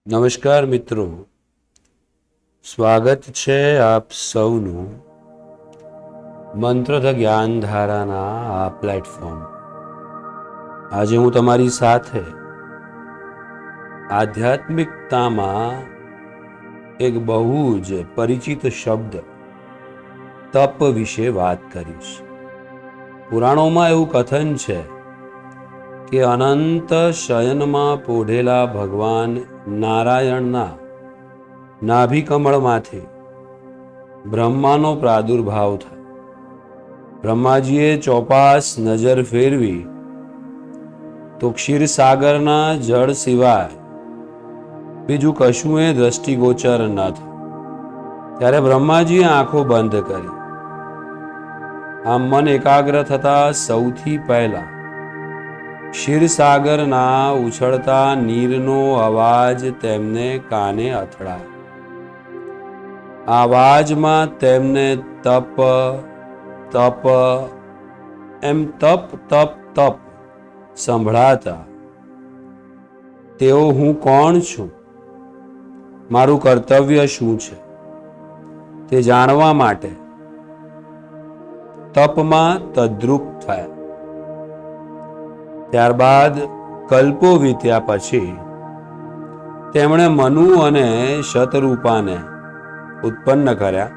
નમસ્કાર મિત્રો, સ્વાગત છે આપ સૌનું મંત્રધ જ્ઞાનધારાના આ પ્લેટફોર્મ. આજે હું તમારી સાથે આધ્યાત્મિકતામાં એક બહુ જ પરિચિત શબ્દ તપ વિશે વાત કરીશ. પુરાણોમાં એવું કથન છે કે અનંત શયનમાં પોઢેલા ભગવાન નારાયણના નાભિકમળમાંથી બ્રહ્માનો પ્રાદુર્ભાવ થાય. બ્રહ્માજીએ ચોપાસ નજર ફેરવી તો ક્ષીરસાગરના જળ સિવાય બીજું કશું એ દ્રષ્ટિગોચર ન થયું. ત્યારે બ્રહ્માજીએ આંખો બંધ કરી. આમ મન એકાગ્ર થતા સૌથી પહેલા ક્ષીરસાગરના ઉછળતા નીરનો અવાજ તેમને કાને અથડાયો. આ અવાજમાં તેમને તપ તપ એમ તપ તપ તપ સંભળાતા તેઓ હું કોણ છું, મારું કર્તવ્ય શું છે તે જાણવા માટે તપમાં તદ્રુપ થયા. ત્યારબાદ કલ્પો વીત્યા પછી તેમણે મનુ અને શતરૂપાને ઉત્પન્ન કર્યા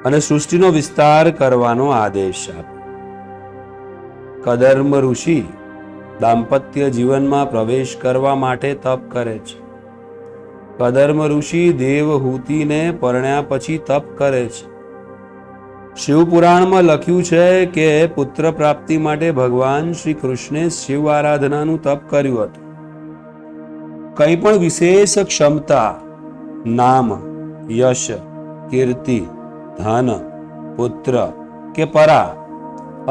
અને સૃષ્ટિનો વિસ્તાર કરવાનો આદેશ આપ્યો. કદર્મ ઋષિ દાંપત્ય જીવનમાં પ્રવેશ કરવા માટે તપ કરે છે. કદર્મ ઋષિ દેવહૂતિને પરણ્યા પછી તપ કરે છે. શિવપુરાણમાં લખ્યું છે કે પુત્ર પ્રાપ્તિ માટે ભગવાન શ્રી કૃષ્ણે શિવ આરાધનાનું તપ કર્યું હતું. કંઈ પણ વિશેષ ક્ષમતા, નામ, યશ, કીર્તિ, ધન, પુત્ર કે પરા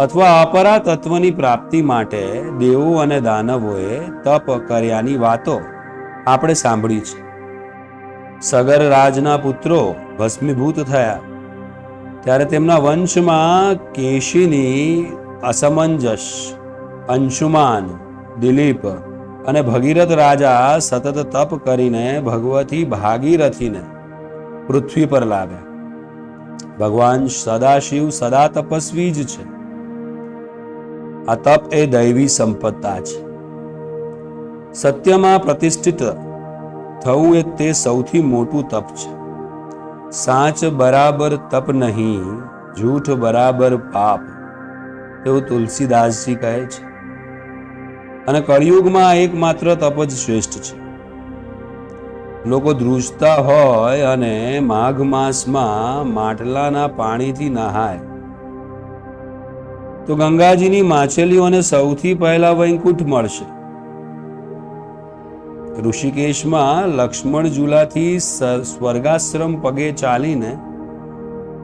અથવા અપરા તત્વની પ્રાપ્તિ માટે દેવો અને દાનવોએ તપ કર્યાની વાતો આપણે સાંભળી છે. સગર રાજના પુત્રો ભસ્મીભૂત થયા ત્યારે તેમના વંશમાં કેશિની, અસમંજસ, અંશુમાન, દિલીપ અને ભગીરથ રાજા સતત તપ કરીને ભગવતી ભાગીરથીને પૃથ્વી પર લાવ્યા. ભગવાન સદાશિવ સદા તપસ્વી જ છે. આ તપ એ દૈવી સંપત્તા છે. સત્યમાં પ્રતિષ્ઠિત થવું એ તે સૌથી મોટું તપ છે. સાચ બરાબર તપ નહીં, જૂઠ બરાબર પાપ, એવું તુલસીદાસજી કહે છે. અને કળિયુગમાં એકમાત્ર તપ જ શ્રેષ્ઠ છે. લોકો ધ્રુજતા હોય અને માઘ માસમાં માટલાના પાણીથી નહાય તો ગંગાજીની માછલીઓને સૌથી પહેલા વૈકુંઠ મળશે. ઋષિકેશમાં લક્ષ્મણ ઝૂલાથી સ્વર્ગાશ્રમ પગે ચાલીને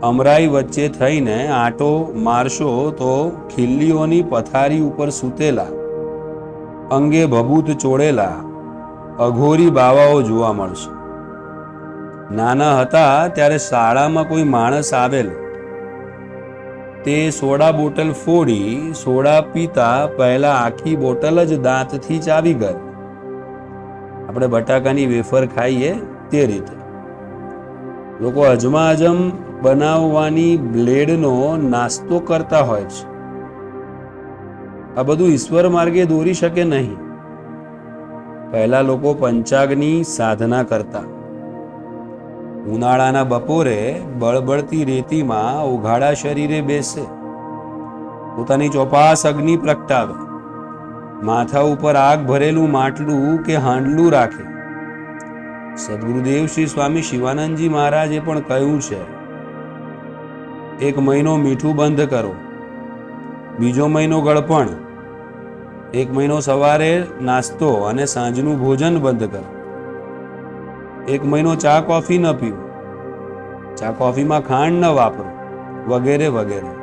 અમરાઈ વચ્ચે થઈને આંટો મારશો તો ખીલ્લીઓની પથારી ઉપર સૂતેલા, અંગે ભભૂત ચોળેલા અઘોરી બાવાઓ જોવા મળશે. નાના હતા ત્યારે શાળામાં કોઈ માણસ આવેલ, તે સોડા બોટલ ફોડી સોડા પીતા પહેલા આખી બોટલ જ દાંતથી ચાવી ગઈ. આપણે બટાકાની વેફર ખાઈએ તે રીતે લોકો અજમાજમ બનાવવાની બ્લેડનો નાસ્તો કરતા હોય છે. આ બધું ઈશ્વર માર્ગે દોરી શકે નહીં. પહેલા લોકો પંચાગ્નિ સાધના કરતા. ઉનાળાના બપોરે બળબળતી રેતીમાં ઉઘાડા શરીરે બેસે, પોતાની ચોપાસ અગ્નિ પ્રગટાવે, માથા ઉપર આગ ભરેલું માટલું કે હાંડલું રાખે. સદગુરુદેવ શ્રી સ્વામી શિવાનંદજી મહારાજે પણ કહ્યું છે, એક મહિનો મીઠું બંધ કરો, બીજો મહિનો ગળપણ, એક મહિનો સવારે નાસ્તો અને સાંજનું ભોજન બંધ કરો, એક મહિનો ચા કોફી ન પીવો, ચા કોફીમાં ખાંડ ન વાપરો, વગેરે વગેરે.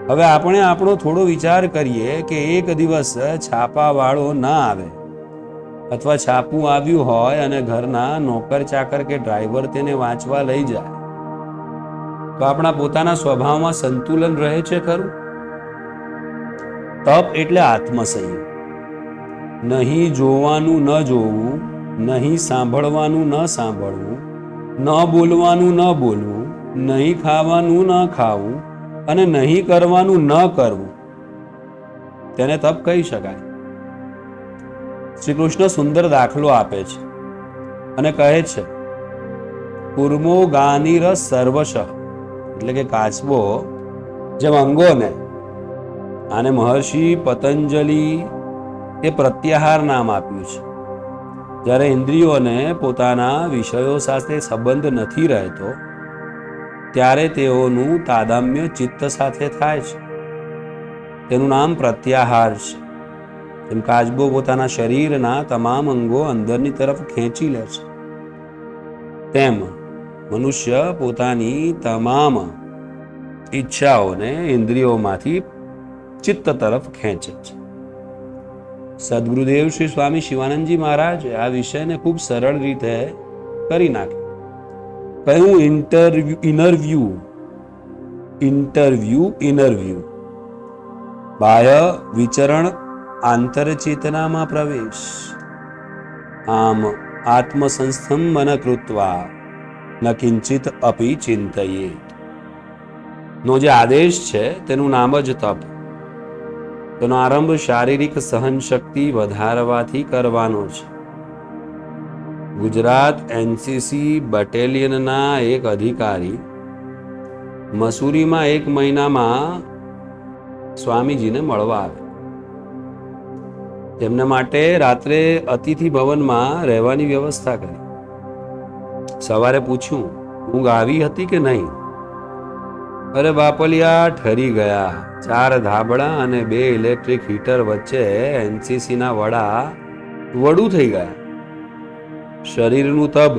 હવે આપણે આપણો થોડો વિચાર કરીએ કે એક દિવસ છાપાવાળો ના આવે અથવા છાપું આવ્યું હોય અને ઘરના નોકર ચાકર કે ડ્રાઈવર તેને વાંચવા લઈ જાય તો આપણા પોતાના સ્વભાવમાં સંતુલન રહે છે ખરું? તપ એટલે આત્મસંયમ. નહીં જોવાનું ન જોવું, નહીં સાંભળવાનું ન સાંભળવું, ન બોલવાનું ન બોલવું, નહીં ખાવાનું ન ખાવું અને નહીં કરવાનું ન કરવું, તેને તપ કહી શકાય. શ્રી કૃષ્ણ સુંદર દાખલો આપે છે અને કહે છે, કુર્મો ગાનીર સર્વશ, એટલે કે કાચબો જેમ અંગોને, આને મહર્ષિ પતંજલિ એ પ્રત્યાહાર નામ આપ્યું છે. જ્યારે ઇન્દ્રિયોને પોતાના વિષયો સાથે સંબંધ નથી રહેતો ત્યારે તેઓનું તાદામ્ય ચિત્ત સાથે થાય છે. તેનું નામ પ્રત્યાહાર છે. તેમ કાચબો પોતાના શરીરના તમામ અંગો અંદરની તરફ ખેંચી લે છે, તેમ મનુષ્ય પોતાની તમામ ઈચ્છાઓને ઇન્દ્રિયોમાંથી ચિત્ત તરફ ખેંચે છે. સદગુરુદેવ શ્રી સ્વામી શિવાનંદજી મહારાજ આ વિષયને ખૂબ સરળ રીતે કરી નાખ્યો. કહ્યું ઇનરવ્યુ, બાહ્ય વિચરણ, આંતર ચેતનામાં પ્રવેશ. આમ આત્મસંસ્થમ મન કૃત્વા ન કિંચિત અપી ચિંતયેત નો જે આદેશ છે તેનું નામ જ તપ. તેનો આરંભ શારીરિક સહન શક્તિ વધારવાથી કરવાનો છે. ગુજરાત એનસીસી બટાલિયનના એક અધિકારી મસૂરીમાં 1 મહિનામાં સ્વામીજીને મળવા આવે. તેમને માટે રાત્રે અતિથિ ભવનમાં રહેવાની વ્યવસ્થા કરી. સવારે પૂછ્યું, ઊંઘ આવી હતી કે નહીં? અરે બાપલિયા, ઠરી ગયા. 4 ધાબળા અને 2 ઇલેક્ટ્રિક હીટર વચ્ચે એનસીસીના વડું થઈ ગયા. શરીરનું તપ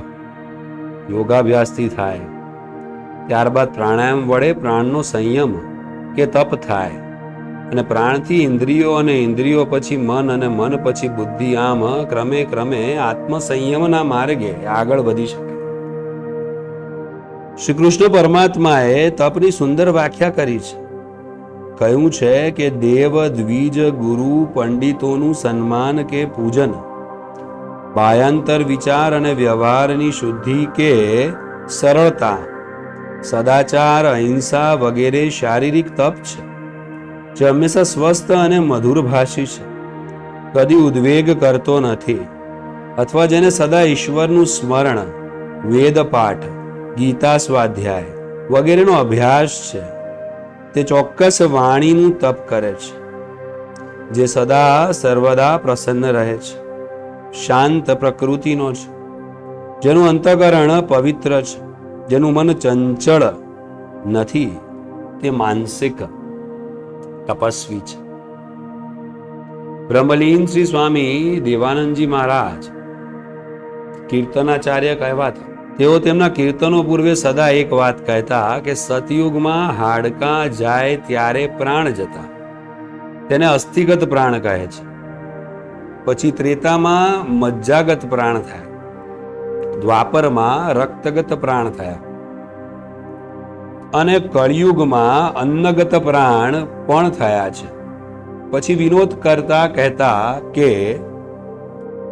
યોગાભ્યાસથી થાય, ત્યારબાદ પ્રાણાયામ વડે પ્રાણનો સંયમ કે તપ થાય, અને પ્રાણથી ઇન્દ્રિયો અને ઇન્દ્રિયો પછી મન અને મન પછી બુદ્ધિ, આમ ક્રમે ક્રમે આત્મસંયમના માર્ગે આગળ વધી શકે. શ્રી કૃષ્ણ પરમાત્માએ તપની સુંદર વ્યાખ્યા કરી છે. કહ્યું છે કે દેવ, દ્વિજ, ગુરુ, પંડિતોનું સન્માન કે પૂજન, બાહ્યાંતર વિચાર અને વ્યવહારની શુદ્ધિ કે સરળતા, સદાચાર, અહિંસા વગેરે શારીરિક તપ છે, જે હંમેશા સ્વસ્થ અને મધુરભાષી છે, કદી ઉદ્વેગ કરતો નથી, અથવા જેને સદા ઈશ્વરનું સ્મરણ, વેદ પાઠ, ગીતા સ્વાધ્યાય વગેરેનો અભ્યાસ છે. તે ચોક્કસ વાણીનું તપ કરે છે, જે સદા સર્વદા પ્રસન્ન રહે છે, શાંત પ્રકૃતિનો છે, જેનું અંતઃકરણ પવિત્ર છે, જેનું મન ચંચળ નથી, તે માનસિક તપસ્વી છે. બ્રહ્મલીન શ્રી સ્વામી દેવાનંદજી મહારાજ કીર્તનાચાર્ય કહેવાતા. તેઓ તેમના કીર્તનો પૂર્વે સદા એક વાત કહેતા કે સતયુગમાં હાડકાં જાય ત્યારે પ્રાણ જતા, તેને અસ્થિગત પ્રાણ કહે છે. પછી ત્રેતામાં મજ્જાગત પ્રાણ થાય, દ્વાપરમાં રક્તગત પ્રાણ થયા, અને કળિયુગમાં અન્નગત પ્રાણ પણ થયા છે. પછી વિનોદ કરતા કહેતા કે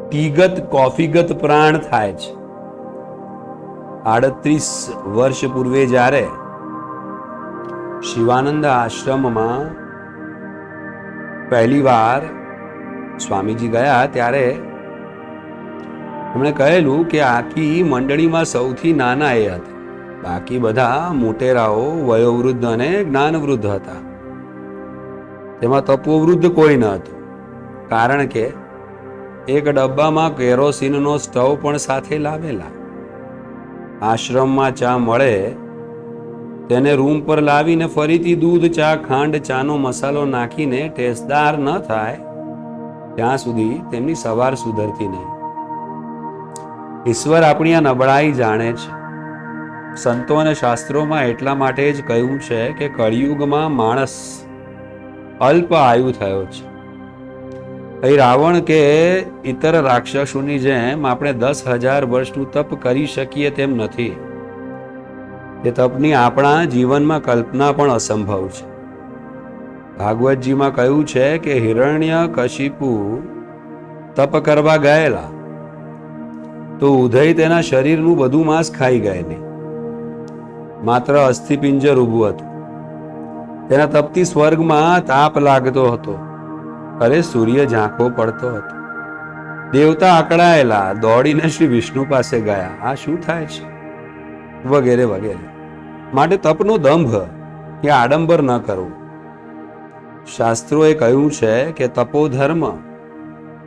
ટીગત, કોફીગત પ્રાણ થાય છે. 38 વર્ષ પૂર્વે જ્યારે શિવાનંદ આશ્રમમાં પહેલી વાર સ્વામીજી ગયા ત્યારે એમણે કહેલું કે આખી મંડળીમાં સૌથી નાના એ હતા. બાકી બધા મોટેરાઓ, વયોવૃદ્ધ અને જ્ઞાનવૃદ્ધ હતા. તેમાં તપોવૃદ્ધ કોઈ ન હતું, કારણ કે એક ડબ્બામાં કેરોસીનનો સ્ટવ પણ સાથે લાવેલા. આશ્રમમાં ચા મળે તેને રૂમ પર લાવીને ફરીથી દૂધ, ચા, ખાંડ, ચાનો મસાલો નાખીને ટેસ્ટદાર ન થાય ત્યાં સુધી તેમની સવાર સુધરતી નહીં. ઈશ્વર આપણી આ નબળાઈ જાણે છે. સંતો અને શાસ્ત્રોમાં એટલા માટે જ કહ્યું છે કે કળિયુગમાં માણસ અલ્પ આયુ થયો છે. અહીં રાવણ કે ઇતર રાક્ષસોની જેમ આપણે 10,000 વર્ષનું તપ કરી શકીએ તેમ નથી. તે તપની આપણા જીવનમાં કલ્પના પણ અસંભવ છે. ભાગવતજીમાં કહ્યું છે કે હિરણ્ય કશિપુ તપ કરવા ગયેલા તો ઉદય તેના શરીરનું બધું માંસ ખાઈ ગયેલી. માત્ર અસ્થિપિંજર ઊભું હતું. તેના તપતી સ્વર્ગમાં તાપ લાગતો હતો. અરે સૂર્ય ઝાંખો પડતો હતો. દેવતા અકળાયેલા દોડીને શ્રી વિષ્ણુ પાસે ગયા. આ શું થાય છે? વગેરે વગેરે. માટે તપનો દંભ કે આડંબર ન કરવું. શાસ્ત્રોએ કહ્યું છે કે તપોધર્મ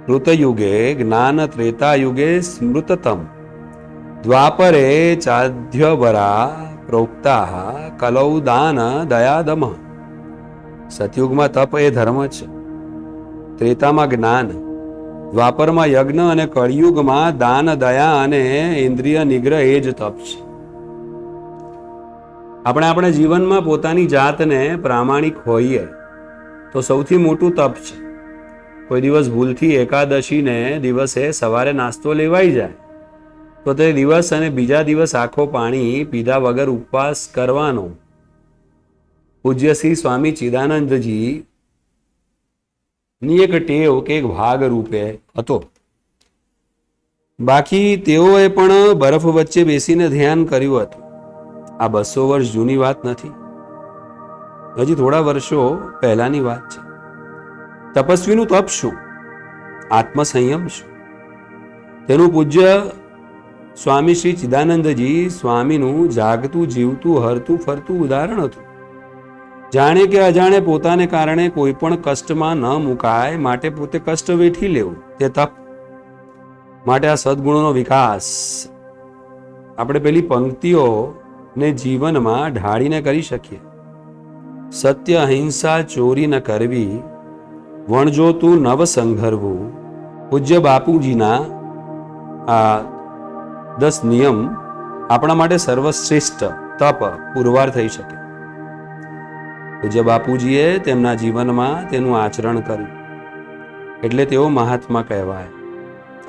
કૃતયુગે જ્ઞાન ત્રેતાયુગે સ્મૃતતમ દ્વાપરે ચાધ્યવરા પ્રોક્તા કલૌ દાન દયાદમ. સતયુગમાં તપ એ ધર્મ છે, ત્રેતામાં જ્ઞાન, દ્વાપરમાં યજ્ઞ અને કળિયુગમાં દાન દયા અને ઇન્દ્રિય નિગ્રહ એ જ તપ છે. આપણે જીવનમાં પોતાની જાતને પ્રામાણિક હોઈએ તો સૌથી મોટું તપ છે. કોઈ દિવસ ભૂલથી એકાદશીને દિવસે સવારે નાસ્તો લેવાઈ જાય તો તે દિવસ અને બીજા દિવસ આખો પાણી પીધા વગર ઉપવાસ કરવાનો પૂજ્ય શ્રી સ્વામી ચિદાનંદજી ની એક ટેવ કે એક ભાગ રૂપે હતો. બાકી તેઓએ પણ બરફ વચ્ચે બેસીને ધ્યાન કર્યું હતું. આ 200 વર્ષ જૂની વાત નથી, હજી થોડા વર્ષો પહેલાની વાત છે. તપસ્વીનું તપ શું? આત્મસંયમ શું? તેનું પૂજ્ય સ્વામી શ્રી ચિદાનંદજી સ્વામીનું જાગતું જીવતું હરતું ફરતું ઉદાહરણ હતું. જાણે કે અજાણે પોતાને કારણે કોઈ પણ કષ્ટમાં ન મુકાય માટે પોતે કષ્ટ વેઠી લેવું તે તપ. માટે આ સદગુણોનો વિકાસ આપણે પેલી પંક્તિઓને જીવનમાં ઢાળીને કરી શકીએ. સત્ય, અહિંસા, ચોરી ન કરવી, વણજોતું નવ સંઘરવું. પૂજ્ય બાપુજીના આ 10 નિયમ આપણા માટે સર્વશ્રેષ્ઠ તપ પુરવાર થઈ શકે. પૂજ્ય બાપુજીએ તેમના જીવનમાં તેનું આચરણ કર્યું એટલે તેઓ મહાત્મા કહેવાય.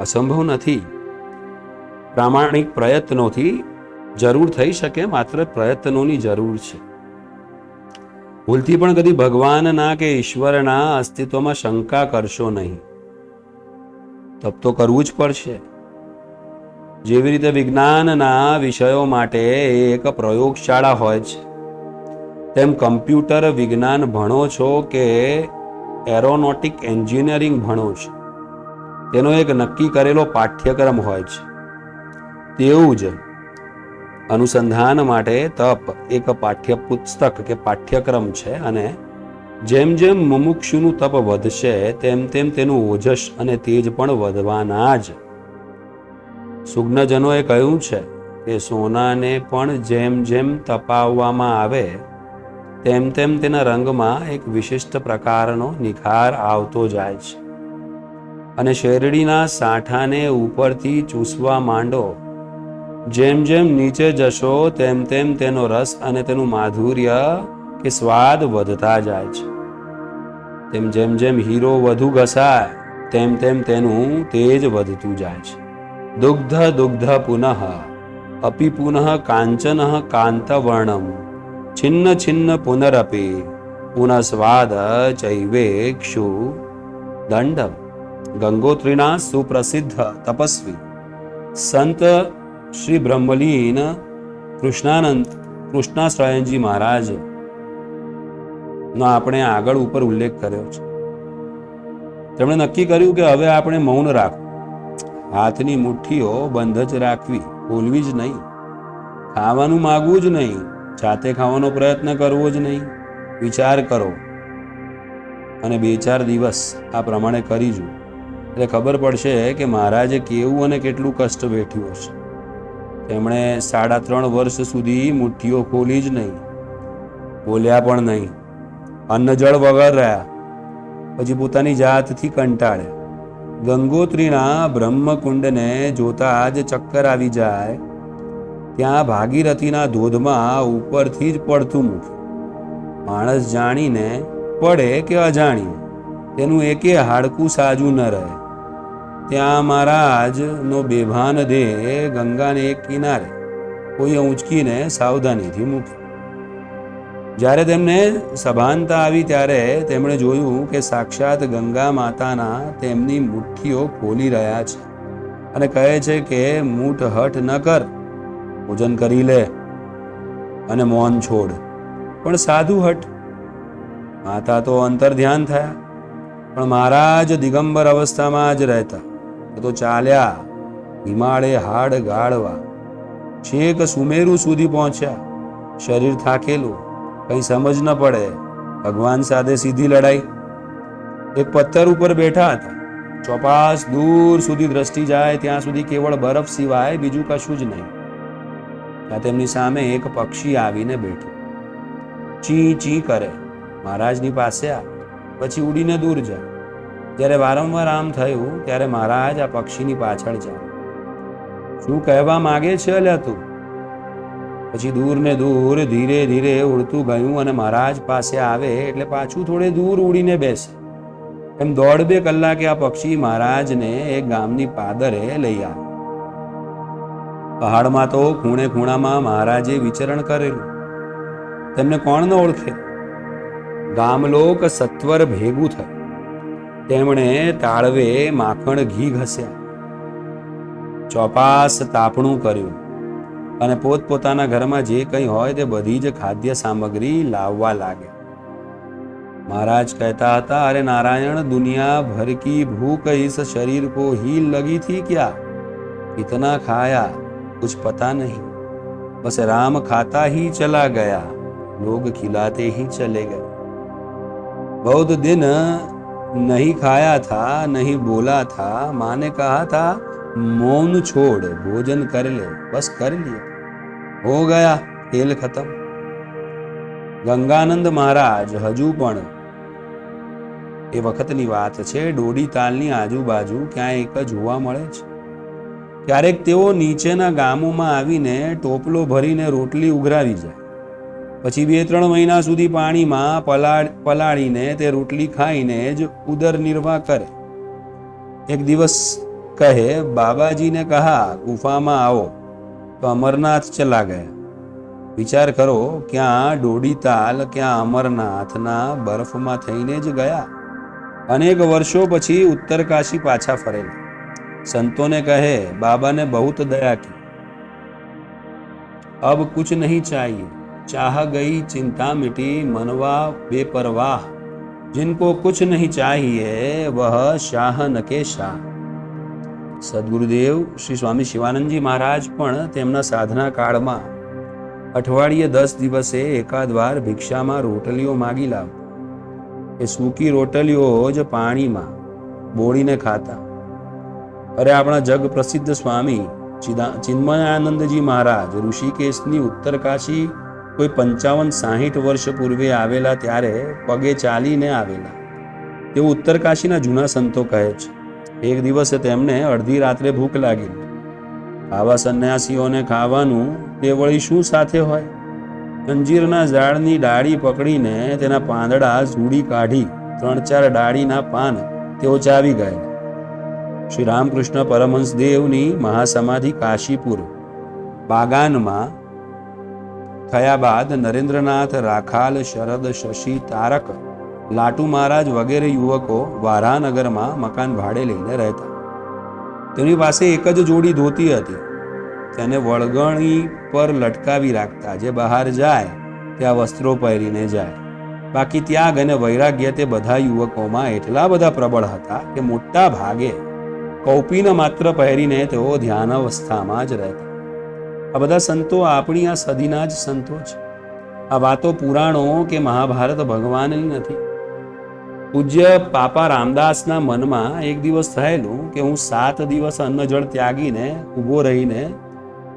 અસંભવ નથી. પ્રામાણિક પ્રયત્નોથી જરૂર થઈ શકે, માત્ર પ્રયત્નોની જરૂર છે. ભૂલથી પણ કદી ભગવાનના કે ઈશ્વરના અસ્તિત્વમાં શંકા કરશો નહીં. તપ તો કરવું જ પડશે. જેવી રીતે વિજ્ઞાનના વિષયો માટે એક પ્રયોગશાળા હોય છે, તેમ કમ્પ્યુટર વિજ્ઞાન ભણો છો કે એરોનોટિક એન્જિનિયરિંગ ભણો છો, તેનો એક નક્કી કરેલો પાઠ્યક્રમ હોય છે. તેવું જ અનુસંધાન માટે તપ એક પાઠ્યપુસ્તક કે પાઠ્યક્રમ છે. અને જેમ જેમ મુમુક્ષુનું તપ વધશે તેમ તેમ તેનું ઓજસ અને તેજ પણ વધવાના જ. સુજ્ઞજનોએ કહ્યું છે કે સોનાને પણ જેમ જેમ તપાવવામાં આવે તેમ તેમ તેના રંગમાં એક વિશિષ્ટ પ્રકારનો નિખાર આવતો જાય છે. અને શેરડીના સાંઠાને ઉપરથી ચૂસવા માંડો, જેમ જેમ નીચે જશો તેમ તેમ તેનો રસ અને તેનું માધુર્ય કે સ્વાદ વધતા જાય છે. તેમ જેમ જેમ હીરો વધુ ઘસાય તેમ તેમ તેનું તેજ વધતું જાય છે. દુગ્ધ દુગ્ધ પુનઃ અપિ પુનઃ કાંચન કાંતવર્ણમ છિન્ન છિન્ન પુનરપી પુનઃસ્વાદ ચૈવેક્ષુ દંડમ. ગંગોત્રીના સુપ્રસિદ્ધ તપસ્વી સંત શ્રી બ્રહ્મલીન કૃષ્ણાશ્રયનજી મહારાજ નો આપણે આગળ ઉપર ઉલ્લેખ કર્યો છે. તેમણે નક્કી કર્યું કે હવે આપણે મૌન રાખવું, હાથની મુઠ્ઠીઓ બંધ જ રાખવી, બોલવી જ નહીં, ખાવાનું માગવું જ નહીં, જાતે ખાવાનો પ્રયત્ન કરવો જ નહીં. વિચાર કરો અને 2-4 દિવસ આ પ્રમાણે કરી જુઓ એટલે ખબર પડશે કે મહારાજે કેવું અને કેટલું કષ્ટ વેઠ્યું હશે. તેમણે 3.5 વર્ષ સુધી મુઠ્ઠીઓ ખોલી જ નહીં, બોલ્યા પણ નહીં, અન્ન જળ વગર રહ્યા. પછી પોતાની જાતથી કંટાળ્યા. ગંગોત્રીના બ્રહ્મકુંડને જોતા જ ચક્કર આવી જાય. ત્યાં ભાગીરથીના ધોધમાં ઉપરથી જ પડતું મૂક્યું. માણસ જાણીને પડે કે અજાણીને તેનું એકે હાડકું સાજું ન રહે. ત્યાં મહારાજનો બેભાન દેહ ગંગાને એક કિનારે કોઈ ઊંચકીને સાવધાનીથી મૂક્યો. જ્યારે તેમને સભાનતા આવી ત્યારે તેમણે જોયું કે સાક્ષાત ગંગા માતાના તેમની મુઠ્ઠીઓ ખોલી રહ્યા છે. અને કહે છે કે મૂઠ હઠ ન કર, પૂજન કરી લે અને મૌન છોડ. પણ સાધુ હઠ. માતા તો અંતર ધ્યાન થયા, પણ મહારાજ દિગંબર અવસ્થામાં જ રહેતા. તો ચાલ્યા હિમાલય હાડ ગાળવા, છેક સુમેરુ સુધી પહોંચ્યા. શરીર થાકેલું, કઈ સમજ ન પડે. ભગવાન સાથે સીધી લડાઈ. એક પથ્થર ઉપર બેઠા હતા. ચોપાસ દૂર સુધી દ્રષ્ટિ જાય ત્યાં સુધી કેવળ બરફ સિવાય બીજું કશું જ નહીં. ત્યાં તેમની સામે એક પક્ષી આવીને બેઠું. ચી ચી કરે. મહારાજની પાસે આ, પછી ઉડીને દૂર જાય. જ્યારે વારંવાર આમ થયું ત્યારે મહારાજ આ પક્ષીની પાછળ જાય. શું કહેવા માગે છે અલ્યા તું? પછી દૂર ને દૂર ધીરે ધીરે ઉડતું ગયું અને મહારાજ પાસે આવે એટલે પાછું થોડે દૂર ઉડીને બેસે. એમ 1.5-2 કલાકે આ પક્ષી મહારાજને એક ગામની પાદરે લઈ આવે. પહાડમાં તો ખૂણે ખૂણામાં મહારાજે વિચરણ કરેલું. તેમને કોણ ન ઓળખે? ગામલોક સત્વર ભેગું થયું. તેમણે તાળવે માખણ ઘી ઘસ્યા, ચોપાસ તાપણું કર્યું અને પોતપોતાના ઘરમાં જે કંઈ હોય તે બધી જ ખાદ્ય સામગ્રી લાવવા લાગે. महाराज कहता था, अरे नारायण, दुनिया भर की भूख इस शरीर को ही लगी थी क्या? इतना खाया, कुछ पता नहीं, बस राम खाता ही चला गया, लोग खिलाते ही चले गए. बहुत दिन नहीं खाया था, नहीं बोला था. माँ ने कहा था मौन छोड़, भोजन कर ले. बस कर लिया, हो गया, खेल खत्म. ગંગાનંદ મહારાજ હજુ પણ, એ વખતની વાત છે, ડોડી તાલની આજુબાજુ ક્યાંય એક જોવા મળે છે. ક્યારેક તેઓ નીચેના ગામોમાં આવીને ટોપલો ભરીને રોટલી ઉઘરાવી જાય. પછી 2-3 મહિના સુધી પાણીમાં પલાળીને તે રોટલી ખાઈને જ ઉદર નિર્વાહ કરે. એક દિવસ કહે, બાબાજીને કહા ગુફામાં આવો, તો અમરનાથ ચલા ગયા. વિચાર કરો, ક્યાં ડોડી તાલ, ક્યાં અમરનાથના બરફમાં થઈને જ ગયા. અનેક વર્ષો પછી ઉત્તરકાશી પાછા ફરેલા. સંતોને કહે, બાબા ને બહુત દયા કી, અબ કુછ નહીં ચાહિए, ચાહ ગઈ ચિંતા મિટી, મનવા બેપરવાહ, जिनको कुछ नहीं चाहिए वह शाह न के शाह. સદગુરુદેવ શ્રી સ્વામી શિવાનંદજી મહારાજ પણ તેમના સાધના કાળમાં અઠવાડિયે 10 દિવસે એકાદ વાર ભિક્ષામાં રોટલીઓ માગી લાવતા. એ સૂકી રોટલીઓ જ પાણીમાં બોળીને ખાતા. અરે આપણા જગ પ્રસિદ્ધ સ્વામી ચિન્મયાનંદજી મહારાજ ઋષિકેશની ઉત્તરકાશી કોઈ 55-60 વર્ષ પૂર્વે આવેલા ત્યારે પગે ચાલીને આવેલા. તેઓ ઉત્તરકાશીના જૂના સંતો કહે છે, એક દિવસે તેમને અડધી રાત્રે ભૂખ લાગી. આવા સંન્યાસીઓને ખાવાનું તે વળી શું સાથે હોય? અંજીરના ઝાડની ડાળી પકડીને તેના પાંદડા ઝૂડી કાઢી 3-4 ડાળીના પાન તેઓ ચાવી ગયા. શ્રી રામકૃષ્ણ પરમહંસ દેવની મહાસમાધિ કાશીપુર બાગાનમાં થયા બાદ નરેન્દ્રનાથ, રાખાલ, શરદ, શશી, તારક, લાટુ મહારાજ વગેરે યુવકો વારાનગરમાં મકાન ભાડે લઈને રહેતા. તેની પાસે એક જ જોડી ધોતી હતી. તેને વળગણી પર લટકાવી રાખતા. જે બહાર જાય ત્યાં વસ્ત્રો પહેરીને જાય. બાકી ત્યાગ અને વૈરાગ્ય તે બધા યુવકોમાં એટલા બધા પ્રબળ હતા કે મોટા ભાગે કૌપીન માત્ર પહેરીને તેઓ ધ્યાન અવસ્થામાં જ રહેતા. આ બધા સંતો આપણી આ સદીના જ સંતો છે. આ વાતો પુરાણો કે મહાભારત ભગવાનની નથી. પૂજ્ય પાપા રામદાસના મનમાં એક દિવસ થયેલું કે હું 7 દિવસ અન્ન જળ ત્યાગીને ઊભો રહીને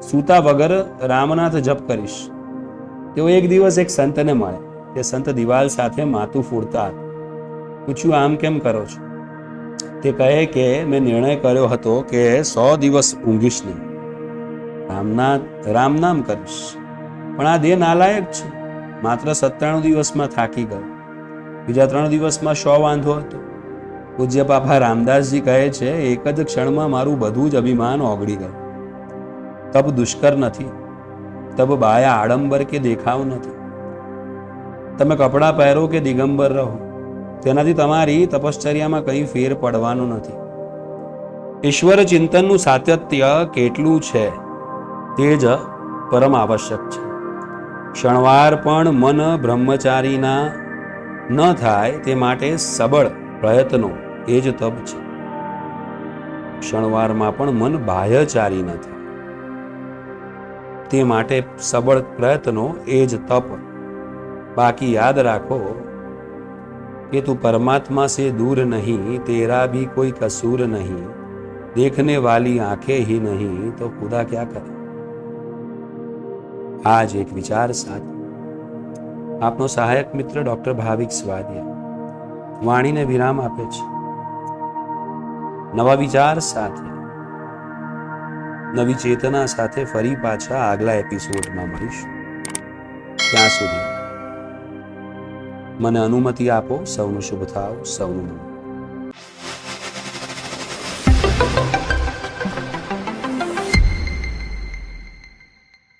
સૂતા વગર રામનાથ જપ કરીશ. તેઓ એક દિવસ એક સંતને મળે. તે સંત દિવાલ સાથે માથું ફૂડતા હતા. પૂછ્યું, આમ કેમ કરો છો? તે કહે કે મેં નિર્ણય કર્યો હતો કે 100 દિવસ ઊંઘીશ નહીં, રામ નામ કરીશ. પણ આ દેહ નાલાયક છે. માત્ર 97 દિવસમાં થાકી ગયો. બીજા 3 દિવસમાં 100 વાંધો હતો. પૂજ્ય પાપા રામદાસજી કહે છે, એક જ ક્ષણમાં મારું બધું જ અભિમાન ઓગળી ગયું. તપ દુષ્કર નથી. તપ બાયા આડંબર કે દેખાવ નથી. તમે કપડાં પહેરો કે દિગંબર રહો, તેનાથી તમારી તપશ્ચર્યામાં કંઈ ફેર પડવાનો નથી. ઈશ્વર ચિંતનનું સાતત્ય કેટલું છે તે જ પરમ આવશ્યક છે. ક્ષણવાર પણ મન બ્રહ્મચારીના ન થાય તે માટે સબળ પ્રયત્નો એ જ તપ છે. ક્ષણવારમાં પણ મન બાહ્યચારી ન થાય તે માટે સબળ પ્રયત્નો એ જ તપ. બાકી યાદ રાખો कि तू परमात्मा से दूर नहीं, तेरा भी कोई कसूर नहीं, देखने वाली आंखें ही नहीं तो खुदा क्या करे. आज एक विचार साथ आपनो सहायक मित्र डॉक्टर भाविक સ્વાધ્યાય વાણીને વિરામ આપે છે. નવા વિચાર સાથે, નવી ચેતના સાથે ફરી પાછા આગલા એપિસોડમાં મળીશું. ત્યાં સુધી મને અનુમતિ આપો. સૌનું શુભ થાવ, સૌનું મંગળ.